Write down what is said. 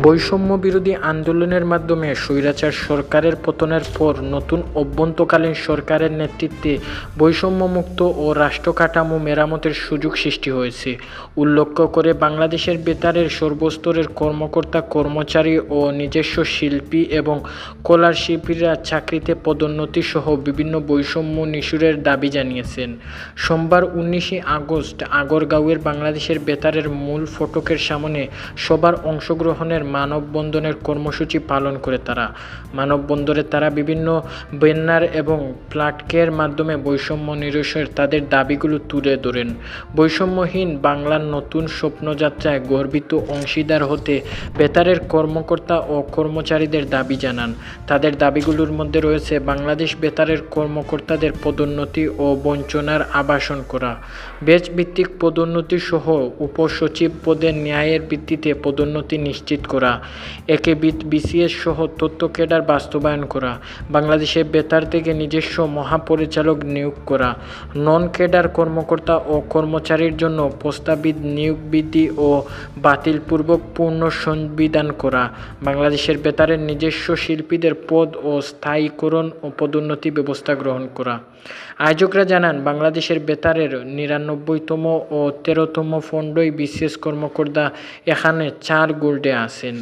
বৈষম্য বিরোধী আন্দোলনের মাধ্যমে স্বৈরাচার সরকারের পতনের পর নতুন অভ্যন্তরীণ সরকারের নেতৃত্বে বৈষম্যমুক্ত ও রাষ্ট্রকাঠামো মেরামতের সুযোগ সৃষ্টি হয়েছে উল্লেখ করে বাংলাদেশের বেতারের সর্বস্তরের কর্মকর্তা কর্মচারী ও নিজস্ব শিল্পী এবং কলার শিল্পীরা চাকরিতে পদোন্নতি সহ বিভিন্ন বৈষম্য নিষেধের দাবি জানিয়েছেন। সোমবার 19 আগস্ট আগারগাঁওয়ের বাংলাদেশের বেতারের মূল ফটকের সামনে সবার অংশগ্রহণের মানববন্ধনের কর্মসূচি পালন করে তারা। মানববন্ধনে তারা বিভিন্ন ব্যানার এবং প্লাকার্ডের মাধ্যমে বৈষম্য নিরসনের তাদের দাবিগুলো তুলে ধরেন। বৈষম্যহীন বাংলার নতুন স্বপ্নযাত্রায় গর্বিত অংশীদার হতে বেতারের কর্মকর্তা ও কর্মচারীদের দাবি জানান। তাদের দাবিগুলোর মধ্যে রয়েছে বাংলাদেশ বেতারের কর্মকর্তাদের পদোন্নতি ও বঞ্চনার আবাসন করা, ব্যাচ ভিত্তিক পদোন্নতি সহ উপসচিব পদে ন্যায়ের ভিত্তিতে পদোন্নতি নিশ্চিত করা, একে বিসিএস সহ তথ্য ক্যাডার বাস্তবায়ন করা, বাংলাদেশে বেতার থেকে নিজস্ব মহাপরিচালক নিয়োগ করা, নন ক্যাডার কর্মকর্তা ও কর্মচারীর জন্য প্রস্তাবিত নিয়োগ বিধি ও বাতিলপূর্বক পূর্ণ সংবিধান করা, বাংলাদেশের বেতারের নিজস্ব শিল্পীদের পদ ও স্থায়ীকরণ ও পদোন্নতি ব্যবস্থা গ্রহণ করা। আয়োজকরা জানান, বাংলাদেশের বেতারের 99তম ও 13তম ফন্ডই বিসিএস কর্মকর্তা এখানে 4 গ্রেডে আছেন।